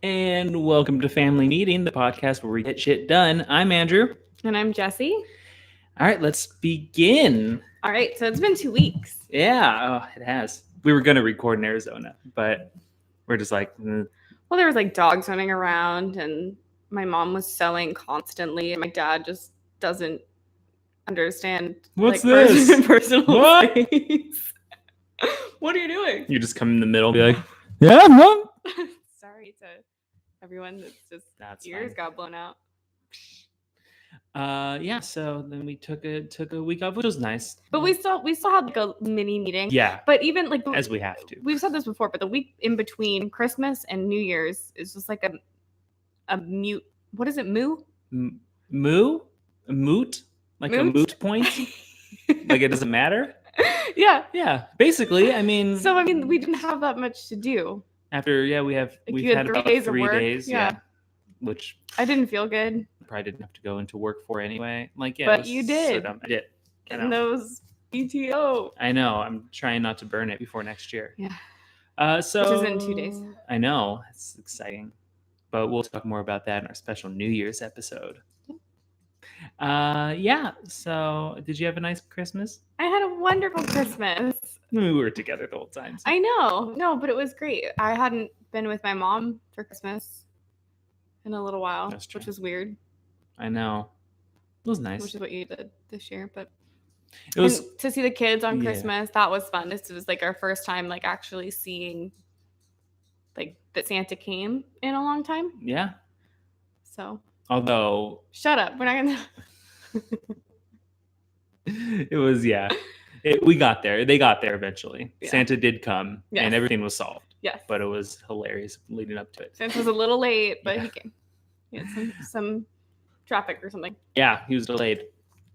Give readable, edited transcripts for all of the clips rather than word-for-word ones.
And welcome to Family Meeting, the podcast where we get shit done. I'm Andrew. And I'm Jessie. All right, let's begin. All right, so it's been 2 weeks. Yeah, it has. We were going to record in Arizona, but we're just like, Well, there was like dogs running around, and my mom was sewing constantly, and my dad just doesn't understand. What's this? Personal What? space. What are you doing? You just come in the middle and be like, yeah, what? Sorry to everyone that's That's ears fine. got blown out. Yeah, so then we took a week off, which was nice. But we still had like a mini meeting. Yeah. But even like As we have to. We've said this before, but the week in between Christmas and New Year's is just like a mute. What is it? Moo? Moo? A moot? Like Moot? a moot point? Like it doesn't matter? Yeah. Yeah. Basically, I mean. So we didn't have that much to do. After we've had about 3 days. Yeah. Which I didn't feel good. Probably didn't have to go into work for anyway. Like, yeah. But you did. So I did. And those PTO. I know. I'm trying not to burn it before next year. Yeah. Which is in 2 days. I know. It's exciting. But we'll talk more about that in our special New Year's episode. Yeah. So did you have a nice Christmas? I had a wonderful Christmas. We were together the whole time. So. I know. No, but it was great. I hadn't been with my mom for Christmas in a little while, which was weird. I know. It was nice. Which is what you did this year, but it was to see the kids on Christmas. That was fun. This was like our first time like actually seeing like that Santa came in a long time. Yeah. So. Although. Shut up. We're not gonna. It was we got there. They got there eventually. Yeah. Santa did come, and everything was solved. Yes. But it was hilarious leading up to it. Santa was a little late, but he came. He had some traffic or something. Yeah, he was delayed.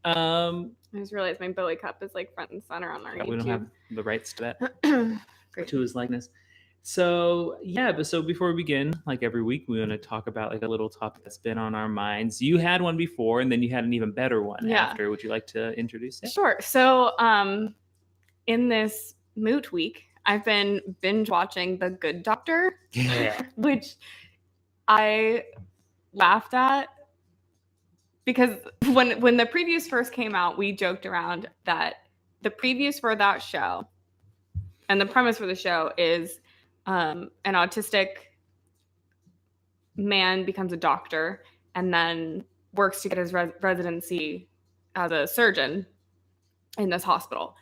I just realized my Bowie cup is like front and center on our YouTube. We don't have the rights to that. Great. To his likeness. So before we begin, like every week, we want to talk about like a little topic that's been on our minds. You had one before, and then you had an even better one after. Would you like to introduce it? Sure. So, in this moot week, I've been binge watching The Good Doctor, which I laughed at because when the previews first came out, we joked around that the previews for that show and the premise for the show is an autistic man becomes a doctor and then works to get his residency as a surgeon in this hospital.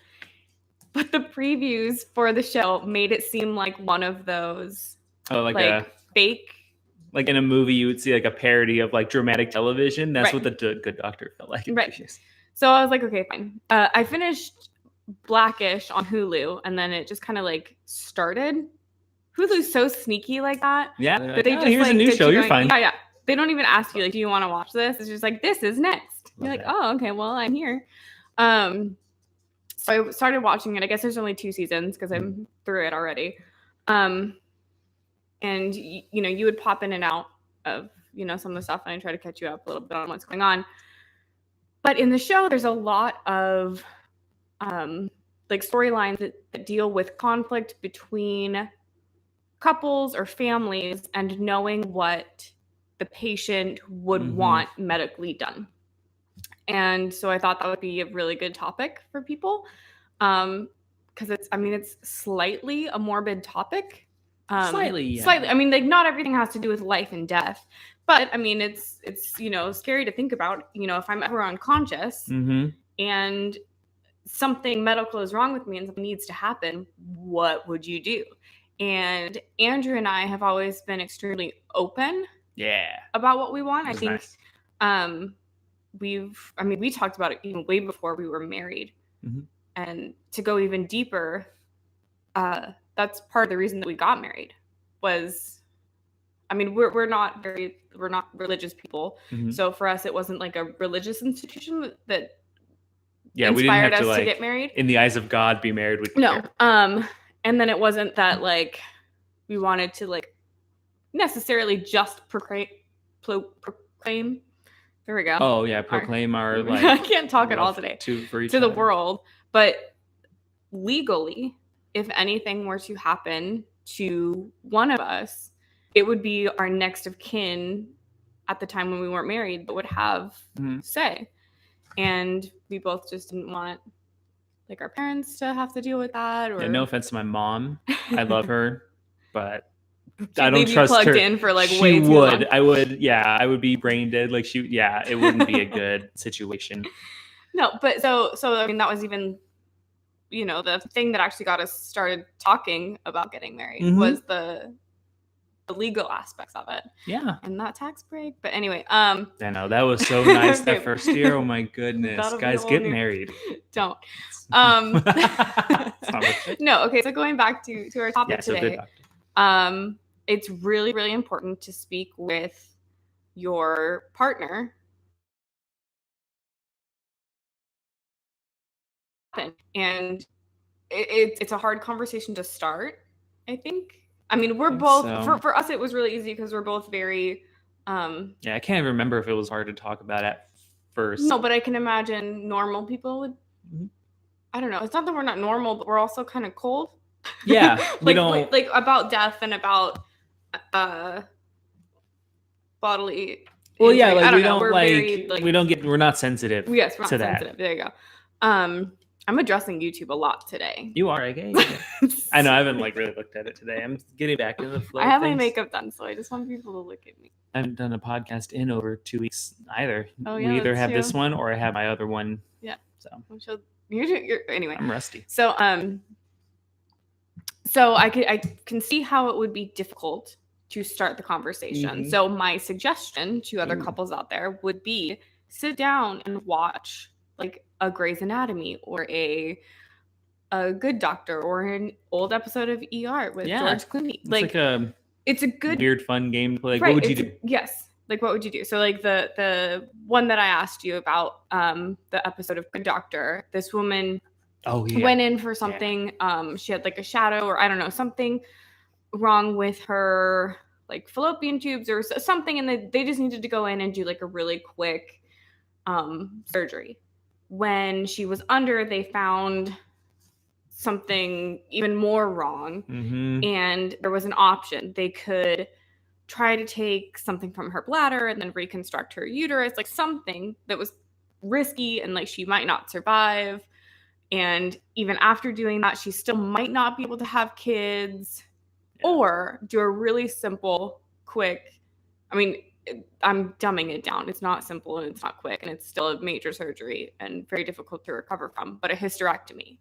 But the previews for the show made it seem like one of those like a fake. Like in a movie, you would see like a parody of like dramatic television. That's what the Good Doctor felt like. Right. So I was like, okay, fine. I finished Blackish on Hulu, and then it just kind of like started. Hulu's so sneaky like that. Yeah. But they just here's a new show. You're fine. Yeah. They don't even ask you like, do you want to watch this? It's just like, this is next. You're like, oh, okay. Well, I'm here. So I started watching it. I guess there's only 2 seasons because I'm through it already. And you would pop in and out of some of the stuff, and I try to catch you up a little bit on what's going on. But in the show, there's a lot of like storylines that deal with conflict between couples or families and knowing what the patient would want medically done. And so I thought that would be a really good topic for people because it's slightly a morbid topic. Slightly. I mean, like not everything has to do with life and death, but I mean, it's scary to think about. If I'm ever unconscious and something medical is wrong with me and something needs to happen, what would you do? And Andrew and I have always been extremely open. About what we want. I think nice. We talked about it even way before we were married. And to go even deeper, that's part of the reason that we got married was, we're not religious people. So for us, it wasn't like a religious institution that inspired us to get married. In the eyes of God, be married with no. And then it wasn't that like we wanted to like necessarily just proclaim. There we go. Oh yeah, proclaim our like. I can't talk at all today. To the world, but legally, if anything were to happen to one of us, it would be our next of kin at the time when we weren't married that would have say. And we both just didn't want like our parents to have to deal with that. Or no offense to my mom. I love her, but I don't trust plugged her. In for like she way too would. long. I would be brain dead. Like it wouldn't be a good situation. No, but so I mean that was even, you know, the thing that actually got us started talking about getting married was the legal aspects of it. Yeah. And that tax break. But anyway, I know that was so nice that first year. Oh my goodness. Guys, get married. Don't. No, okay, so going back to our topic today. It's really, really important to speak with your partner. And it's a hard conversation to start, I think. I mean, we're both, for us, it was really easy because we're both very... I can't even remember if it was hard to talk about at first. No, but I can imagine normal people would... I don't know. It's not that we're not normal, but we're also kind of cold. Yeah. like about death and about bodily... Well, yeah, like we don't we're not sensitive. Yes, we're not sensitive. There you go. I'm addressing YouTube a lot today. You are, okay? I know, I haven't like really looked at it today. I'm getting back into the flow. I have my makeup done, so I just want people to look at me. I haven't done a podcast in over 2 weeks either. Oh, yeah, we either have this one or I have my other one. Yeah. So you're anyway. I'm rusty. So I can see how it would be difficult to start the conversation. So my suggestion to other couples out there would be sit down and watch like a Grey's Anatomy or a Good Doctor or an old episode of ER with George Clooney. It's a good weird fun game to play. Like, right, what would you do? Yes. Like what would you do? So like the one that I asked you about, the episode of Good Doctor, this woman went in for something. She had like a shadow or I don't know, something wrong with her like fallopian tubes or something, and they just needed to go in and do like a really quick surgery. When she was under, they found something even more wrong, and there was an option. They could try to take something from her bladder and then reconstruct her uterus, like something that was risky and like she might not survive. And even after doing that, she still might not be able to have kids, or do a really simple, quick, I mean, I'm dumbing it down. It's not simple and it's not quick, and it's still a major surgery and very difficult to recover from, but a hysterectomy.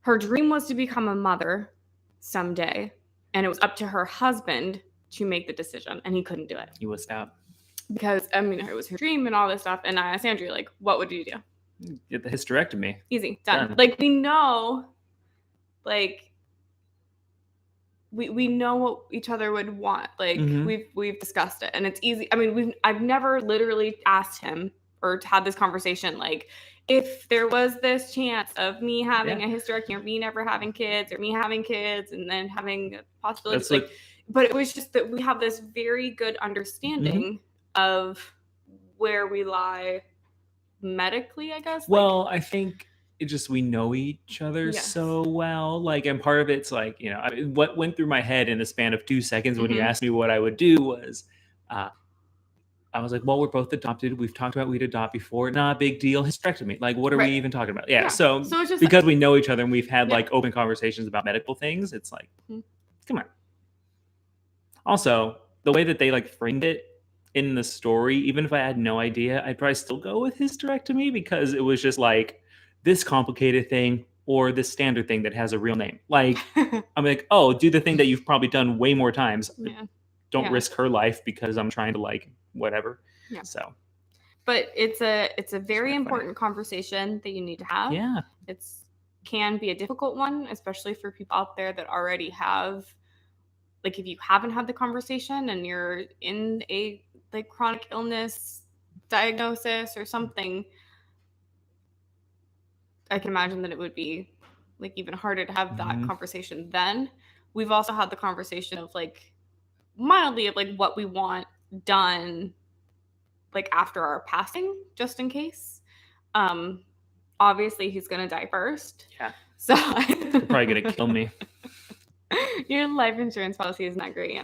Her dream was to become a mother someday, and it was up to her husband to make the decision, and he couldn't do it. He was out. Because, I mean, it was her dream and all this stuff, and I asked Andrew, like, what would you do? Get the hysterectomy. Easy. Done. Like, we know, like, we know what each other would want. Like we've discussed it, and it's easy. I mean, I've never literally asked him or had this conversation like, if there was this chance of me having a hysterectomy or me never having kids or me having kids and then having a possibility, but it was just that we have this very good understanding of where we lie medically, I guess. Well, I think it just, we know each other so well, like, and part of it's like, you know, what went through my head in the span of 2 seconds when you asked me what I would do was, I was like, well, we're both adopted. We've talked about we'd adopt before. Not a big deal. Hysterectomy. Like, what are we even talking about? Yeah. So it's just because we know each other and we've had like open conversations about medical things, it's like, come on. Also, the way that they like framed it in the story, even if I had no idea, I'd probably still go with hysterectomy because it was just like, this complicated thing or this standard thing that has a real name. Like, I'm like, oh, do the thing that you've probably done way more times. Don't risk her life because I'm trying to like whatever. So, but it's a very important conversation that you need to have. It's can be a difficult one, especially for people out there that already have, like, if you haven't had the conversation and you're in a like chronic illness diagnosis or something, I can imagine that it would be like even harder to have that conversation then. We've also had the conversation of like mildly of like what we want done like after our passing, just in case. Obviously he's gonna die first. Yeah. So They're probably gonna kill me. Your life insurance policy is not great.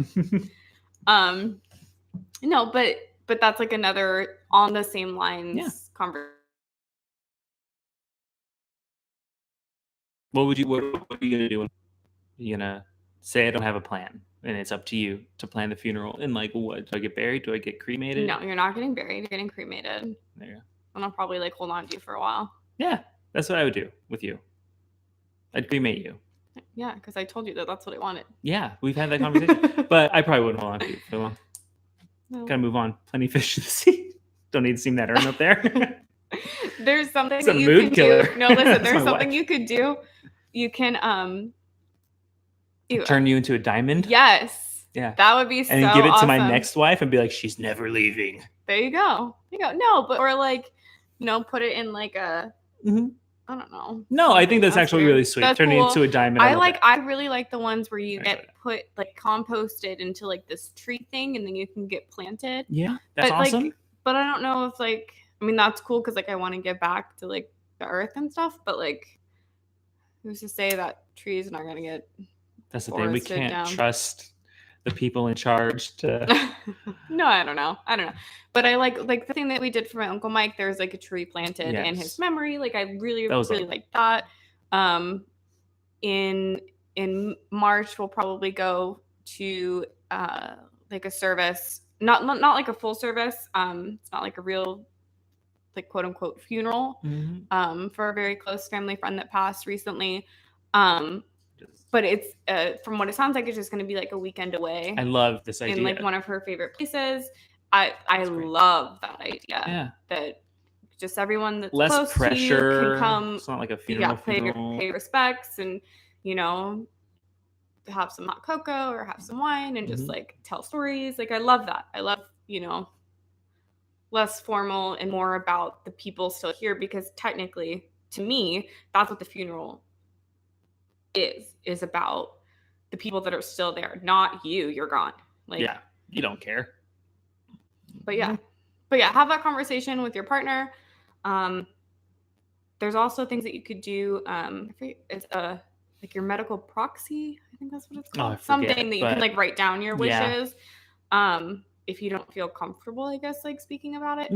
No, but that's like another on the same lines conversation. What are you gonna do? You're gonna say I don't have a plan, and it's up to you to plan the funeral. And like, what? Do I get buried? Do I get cremated? No, you're not getting buried. You're getting cremated. There you go. And I'll probably like hold on to you for a while. Yeah, that's what I would do with you. I'd cremate you. Yeah, because I told you that's what I wanted. Yeah, we've had that conversation. But I probably wouldn't hold on to you for long. No. Gotta move on. Plenty of fish to the sea. Don't need to seem that urn up there. There's something that you can do. No, listen, there's something you could do. You can turn you into a diamond. Yes. Yeah. That would be so awesome. And give it to my next wife and be like, she's never leaving. There you go. No, but or like, put it in like a I don't know. No, I think that's actually really sweet. Turning cool. Into a diamond. I really like the ones where you get put like composted into like this tree thing and then you can get planted. Yeah. That's awesome. Like, but I don't know if like, I mean, that's cool because like I want to give back to like the earth and stuff, but like who's to say that trees are not going to get That's the thing. We can't trust the people in charge to No, I don't know. But I like the thing that we did for my Uncle Mike, there's like a tree planted in his memory. Like I really like that. In March we'll probably go to like a service, not like a full service. It's not like a real like quote unquote funeral for a very close family friend that passed recently. But it's from what it sounds like, it's just going to be like a weekend away. I love this idea. In like one of her favorite places. I love that idea. Yeah. That just everyone that's less close pressure to you can come. It's not like a funeral. Pay respects and have some hot cocoa or have some wine and just like tell stories. Like I love that. I love less formal and more about the people still here, because technically to me that's what the funeral is about, the people that are still there, not you. You're gone. Like, yeah, you don't care. But yeah, have that conversation with your partner. There's also things that you could do. It's like your medical proxy. I think that's what it's called. Something that you can like write down your wishes. If you don't feel comfortable, I guess, like speaking about it.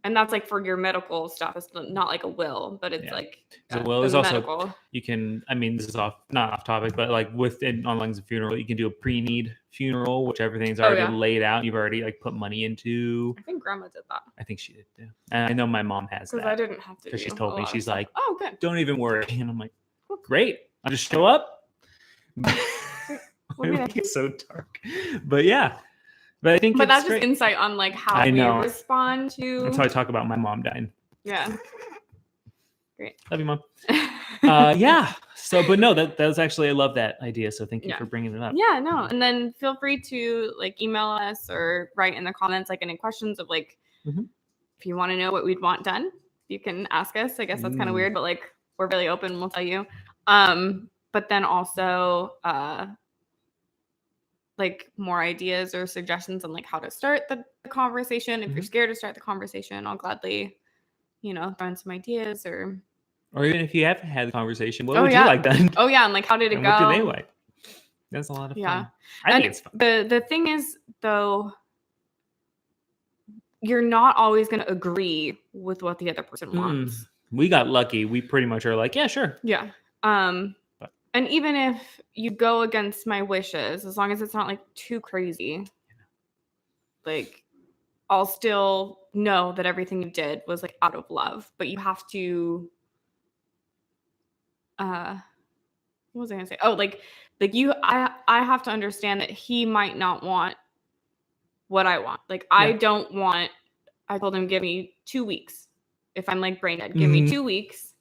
And that's like for your medical stuff. It's not like a will, but it's like a will is also medical. You can, I mean, this is not off topic, but like within online funeral, you can do a pre-need funeral, which everything's already laid out. You've already like put money into. I think Grandma did that. I think she did too. And I know my mom has that. Because I didn't have to. Because she's told me, she's like, oh, good. Don't even worry. And I'm like, great. I'll just show up. It's so dark. But yeah. But I think that's just insight on like how we respond to. That's how I talk about my mom dying. Yeah. Great. Love you, Mom. Yeah. So, but no, that was actually, I love that idea. So thank you for bringing it up. Yeah, no. And then feel free to like email us or write in the comments like any questions of like if you want to know what we'd want done, you can ask us. I guess that's kind of weird, but like we're really open. We'll tell you. But then also like more ideas or suggestions on like how to start the conversation. If you're scared to start the conversation, I'll gladly, throw in some ideas or even if you haven't had the conversation, what would you like done? Oh yeah. And like, how did it go? What do they like? That's a lot of fun. I think it's fun. The thing is though, you're not always going to agree with what the other person wants. We got lucky. We pretty much are like, yeah, sure. Yeah. And even if you go against my wishes, as long as it's not like too crazy, like I'll still know that everything you did was like out of love. But you have to, what was I gonna say? Oh, like I have to understand that he might not want what I want. Like I don't want. I told him, give me 2 weeks. If I'm like brain dead, give me 2 weeks,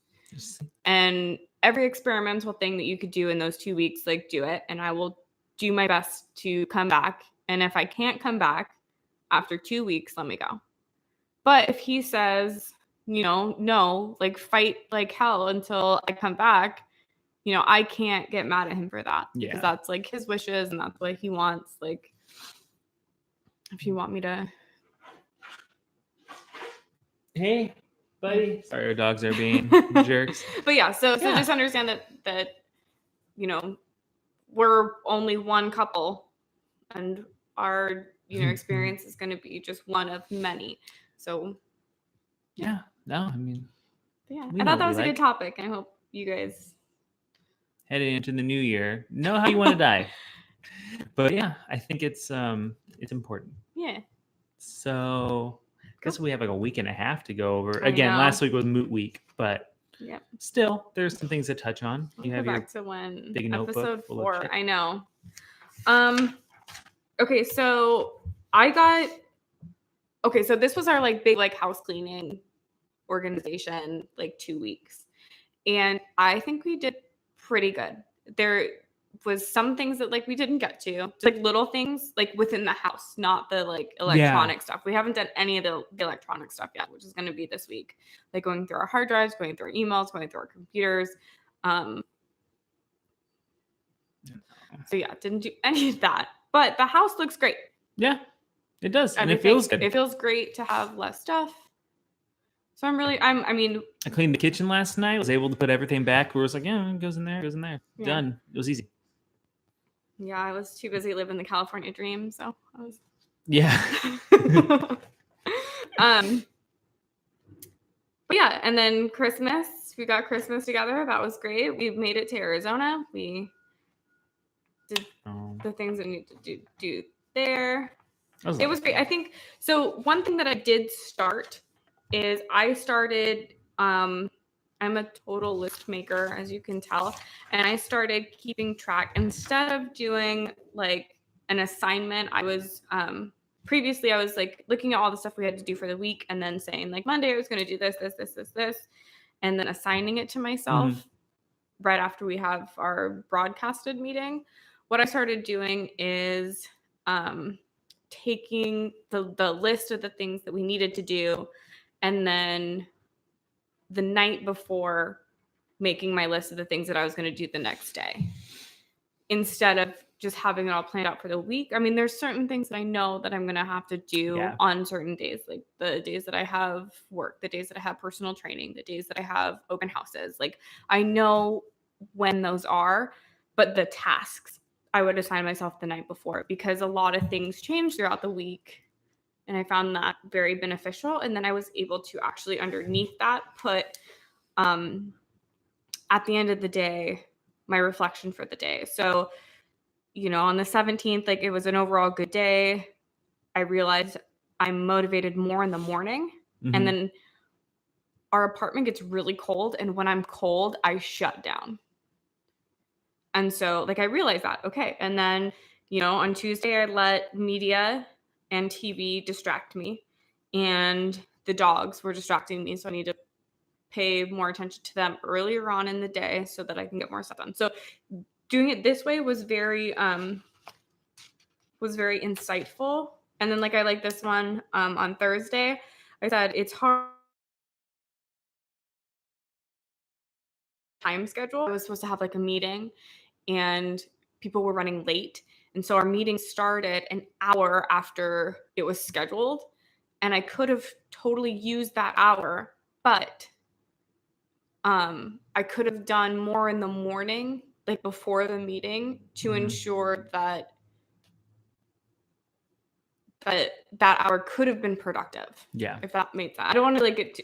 and every experimental thing that you could do in those 2 weeks, like do it. And I will do my best to come back. And if I can't come back after 2 weeks, let me go. But if he says, no, like fight like hell until I come back, I can't get mad at him for that. Yeah. Because that's like his wishes and that's what he wants. Like, if you want me to. Hey. Buddy. Sorry, our dogs are being jerks. But yeah, so just understand that we're only one couple, and our experience is going to be just one of many. So yeah, no, I mean, I thought that was a good topic. I hope you guys heading into the new year know how you want to die. But yeah, I think it's important. Yeah. So I guess we have like a week and a half to go over. Again, last week was moot week, but still, there's some things to touch on. You have your big notebook. Episode 4. I know. Okay, so so this was our like big like house cleaning organization, like 2 weeks, and I think we did pretty good. There was some things that like we didn't get to, just like little things like within the house, not the like electronic stuff. We haven't done any of the electronic stuff yet, which is going to be this week, like going through our hard drives, going through our emails, going through our computers. So yeah, didn't do any of that, but the house looks great. Yeah, it does, and it feels good. It feels great to have less stuff. So I cleaned the kitchen last night. Was able to put everything back. We was like, yeah, it goes in there. Yeah. Done. It was easy. Yeah, I was too busy living the California dream, so I was. Yeah. But yeah, and then Christmas. We got Christmas together. That was great. We made it to Arizona. We did the things that we need to do there. It was great. I think so. One thing that I did start is I started. I'm a total list maker, as you can tell, and I started keeping track instead of doing like an assignment. I was previously I was like looking at all the stuff we had to do for the week, and then saying like Monday I was going to do this, and then assigning it to myself right after we have our broadcasted meeting. What I started doing is taking the list of the things that we needed to do, and then the night before making my list of the things that I was going to do the next day, instead of just having it all planned out for the week. I mean, there's certain things that I know that I'm going to have to do on certain days, like the days that I have work, the days that I have personal training, the days that I have open houses. Like I know when those are, but the tasks I would assign myself the night before, because a lot of things change throughout the week. And I found that very beneficial. And then I was able to actually underneath that put, at the end of the day, my reflection for the day. So, on the 17th, like it was an overall good day. I realized I'm motivated more in the morning. And then our apartment gets really cold. And when I'm cold, I shut down. And so like I realized that, okay. And then, on Tuesday, I let media and TV distract me, and the dogs were distracting me. So I need to pay more attention to them earlier on in the day so that I can get more stuff done. So doing it this way was very insightful. And then like I like this one on Thursday, I said it's hard time schedule. I was supposed to have like a meeting, and people were running late. And so our meeting started an hour after it was scheduled. And I could have totally used that hour, but I could have done more in the morning, like before the meeting, to ensure that that hour could have been productive. Yeah. If that made sense. I don't want to like get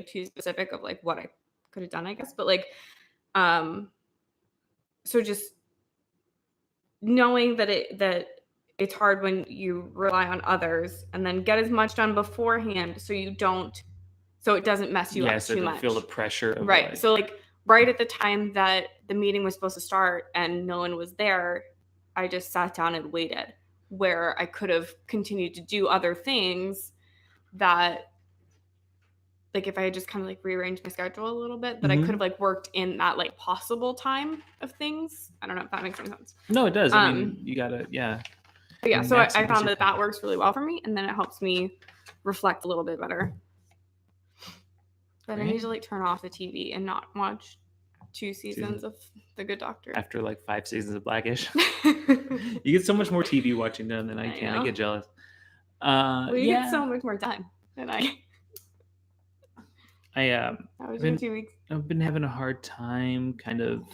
too specific of like what I could have done, I guess, but like, so just knowing that it's hard when you rely on others, and then get as much done beforehand so it doesn't mess you up so too don't much. Feel the pressure of right. So like right at the time that the meeting was supposed to start and no one was there, I just sat down and waited, where I could have continued to do other things that, like if I had just kind of like rearranged my schedule a little bit, that I could have like worked in that like possible time of things. I don't know if that makes any sense. No, it does. I mean, you gotta, But yeah, so I found that works really well for me, and then it helps me reflect a little bit better. But I need to like turn off the TV and not watch 2 seasons of The Good Doctor. After like 5 seasons of Blackish. You get so much more TV watching done than I can. I get jealous. Well, you get so much more done than I. That was in 2 weeks. I've been having a hard time kind of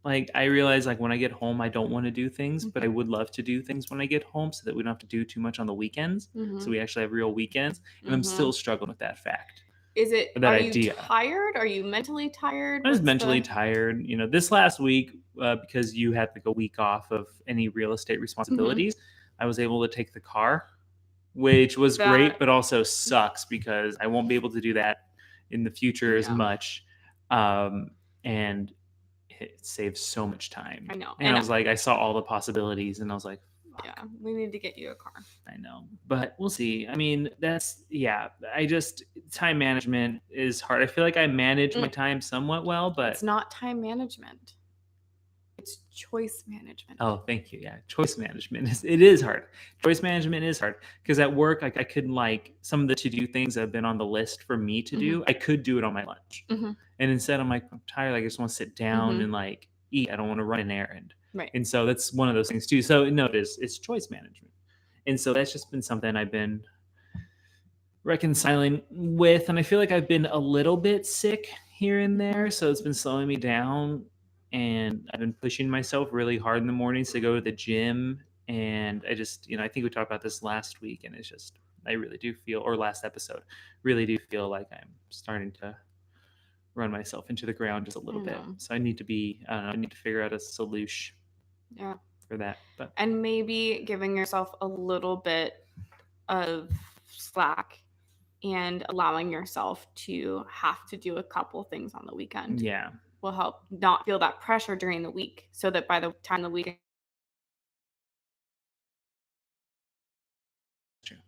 like I realize like when I get home, I don't want to do things, but I would love to do things when I get home so that we don't have to do too much on the weekends. So we actually have real weekends, and I'm still struggling with that fact. Is it? That Are idea. You tired? Are you mentally tired? I was mentally tired. This last week, because you had like a week off of any real estate responsibilities, I was able to take the car, which was great, but also sucks because I won't be able to do that in the future as much. And it saves so much time. I know. And I was like, I saw all the possibilities, and I was like, fuck. Yeah, we need to get you a car. I know, but we'll see. I mean, time management is hard. I feel like I manage my time somewhat well, but it's not time management. It's choice management. Oh, thank you. Yeah, choice management it is hard. Choice management is hard because at work, I could like some of the to-do things that have been on the list for me to do. I could do it on my lunch, and instead, I'm like, I'm tired. Like, I just want to sit down and like eat. I don't want to run an errand. Right. And so that's one of those things too. So no, it's choice management, and so that's just been something I've been reconciling with, and I feel like I've been a little bit sick here and there, so it's been slowing me down. And I've been pushing myself really hard in the mornings to go to the gym. And I just, I think we talked about this last week, and it's just, I really do feel, or last episode, really do feel like I'm starting to run myself into the ground just a little bit. So I need to I need to figure out a solution for that. And maybe giving yourself a little bit of slack and allowing yourself to have to do a couple things on the weekend. Yeah. Will help not feel that pressure during the week, so that by the time the weekend.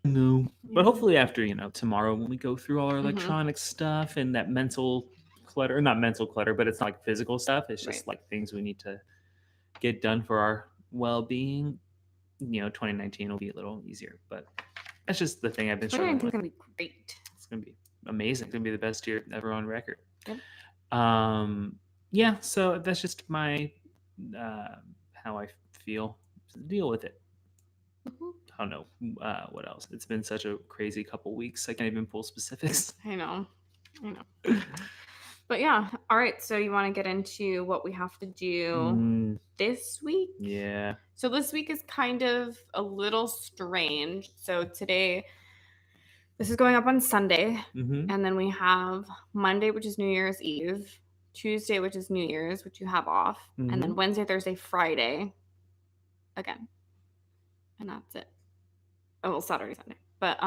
No, but hopefully after tomorrow, when we go through all our electronic stuff and that mental clutter, not mental clutter, but it's not like physical stuff. It's just like things we need to get done for our well-being. 2019 will be a little easier, but that's just the thing I've been struggling with. It's gonna be great. It's gonna be amazing. It's gonna be the best year ever on record. Yep. Yeah, so that's just my how I feel. Deal with it. I don't know what else. It's been such a crazy couple weeks. I can't even pull specifics. I know. But yeah, all right. So you want to get into what we have to do this week? Yeah. So this week is kind of a little strange. So today, this is going up on Sunday, and then we have Monday, which is New Year's Eve, Tuesday, which is New Year's, which you have off, and then Wednesday, Thursday, Friday, again, and that's it. Oh, well, Saturday, Sunday, but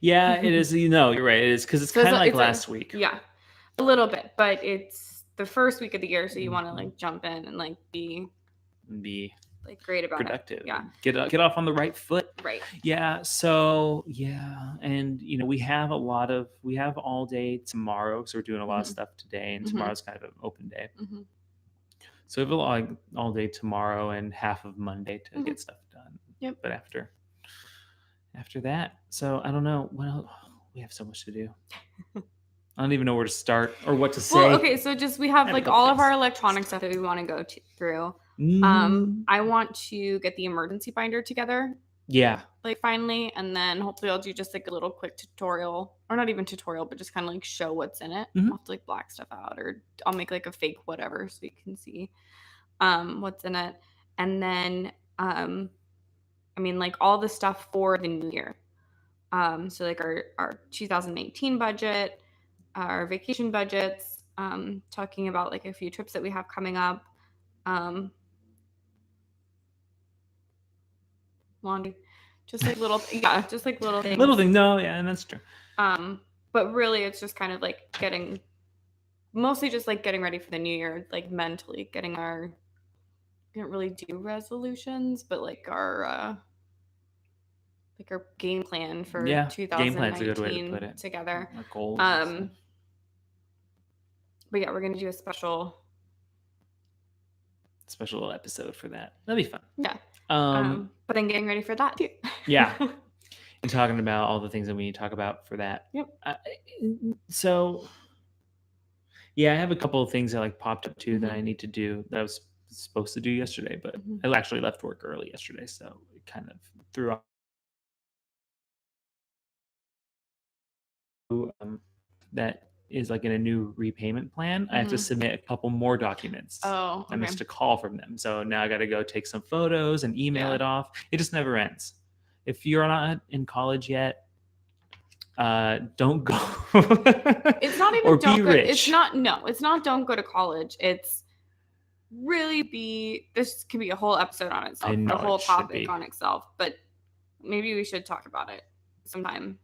yeah, it is. You're right. It is because it's kind of like last week. Yeah, a little bit, but it's the first week of the year, so you want to like jump in and like be like great about productive. It. Yeah, get off on the right foot. Right. Yeah. So yeah, and we have all day tomorrow, so we're doing a lot of stuff today, and tomorrow's kind of an open day. So we have all day tomorrow and half of Monday to get stuff done. Yep. But after that, so I don't know. Well, we have so much to do. I don't even know where to start or what to say. Well, okay, so just we have like all of our electronic stuff that we want to go through. I want to get the emergency binder together. Yeah. Like finally, and then hopefully I'll do just like a little quick tutorial, or not even tutorial, but just kind of like show what's in it. I'll have to like black stuff out, or I'll make like a fake whatever so you can see what's in it. And then I mean, like all the stuff for the new year. So like our 2018 budget, our vacation budgets, talking about like a few trips that we have coming up. Laundry, just like little things. Little thing, no, yeah, and that's true. But really it's just kind of like mostly just like getting ready for the new year, like mentally getting we didn't really do resolutions, but like our game plan for 2019 game plan's a good way to put it. Together. Our goals. But yeah, we're gonna do a special episode for that. That'd be fun. Yeah. But then getting ready for that too. Yeah. And talking about all the things that we need to talk about for that. Yep. So yeah, I have a couple of things that like popped up too that I need to do that I was supposed to do yesterday, but I actually left work early yesterday, so it kind of threw off that is like in a new repayment plan, I have to submit a couple more documents. Oh, okay. I missed a call from them. So now I got to go take some photos and email it off. It just never ends. If you're not in college yet, don't go. It's not even or don't be go. rich. It's not don't go to college. It's really this could be a whole episode on itself, a whole topic on itself, but maybe we should talk about it sometime.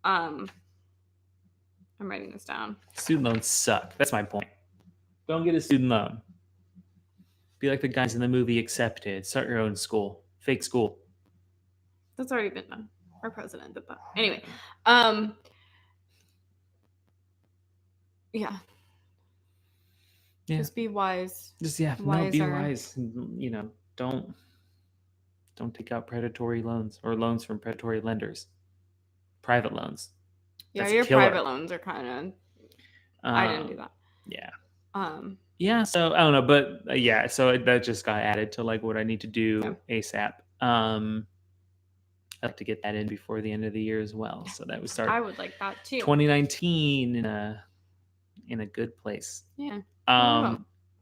I'm writing this down. Student loans suck. That's my point. Don't get a student loan. Be like the guys in the movie Accepted. Start your own school. Fake school. That's already been done. Our president did that. Anyway, yeah. Just be wise. Be wise. You know, don't take out predatory loans or loans from predatory lenders. Private loans. Yeah, your private loans are kind of. I didn't do that. Yeah. Yeah. So I don't know, but so that just got added to like what I need to do ASAP. I'd like to get that in before the end of the year as well. So that would start. I would like that too. 2019 in a good place. Yeah.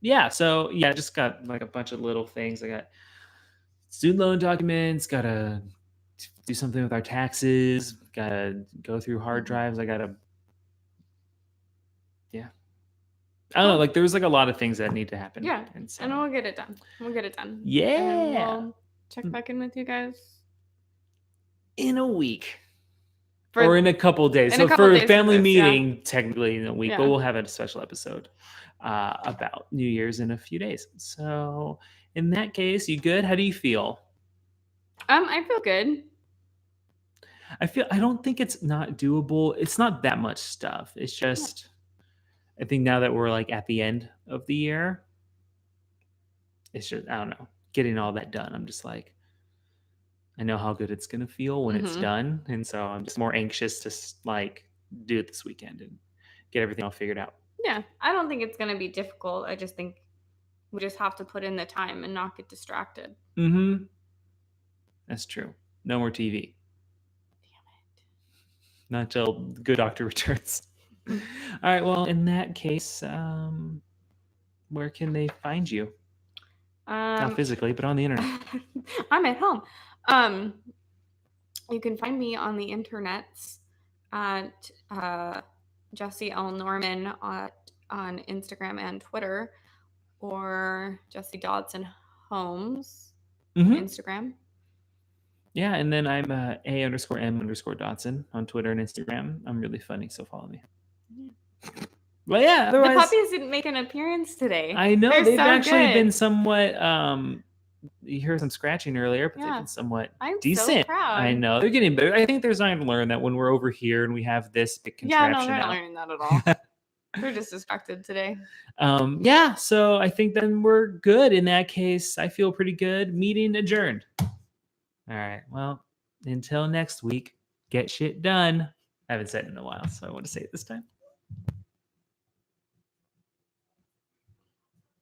Yeah. So I just got like a bunch of little things. I got student loan documents. Gotta do something with our taxes. Gotta go through hard drives. I gotta. Yeah. I don't know. Like there was like a lot of things that need to happen. Yeah. And we'll get it done. Yeah. And we'll check back in with you guys in a week. Or in a couple of days. So for a family meeting, technically in a week, but we'll have a special episode about New Year's in a few days. So in that case, you good? How do you feel? I feel good. I don't think it's not doable. It's not that much stuff. It's just, I think now that we're like at the end of the year, it's just, I don't know, getting all that done. I'm just like, I know how good it's going to feel when it's done. And so I'm just more anxious to like do it this weekend and get everything all figured out. Yeah. I don't think it's going to be difficult. I just think we just have to put in the time and not get distracted. Mm-hmm. That's true. No more TV. Damn it. Not till Good Doctor returns. All right. Well, in that case, where can they find you? Not physically, but on the internet. I'm at home. You can find me on the internets at Jessie L. Norman on Instagram and Twitter, or Jessie Dodson Holmes Instagram. Yeah, and then I'm A_M_Dodson on Twitter and Instagram. I'm really funny, so follow me. Yeah. Well, yeah. Otherwise, the puppies didn't make an appearance today. I know they've actually been somewhat. You heard some scratching earlier, but they've been somewhat decent. So proud. I know they're getting better. I think they're starting to learn that when we're over here and we have this big contraption. Yeah, no, they're not learning that at all. They're just distracted today. Yeah, so I think then we're good. In that case, I feel pretty good. Meeting adjourned. All right. Well, until next week, get shit done. I haven't said it in a while, so I want to say it this time.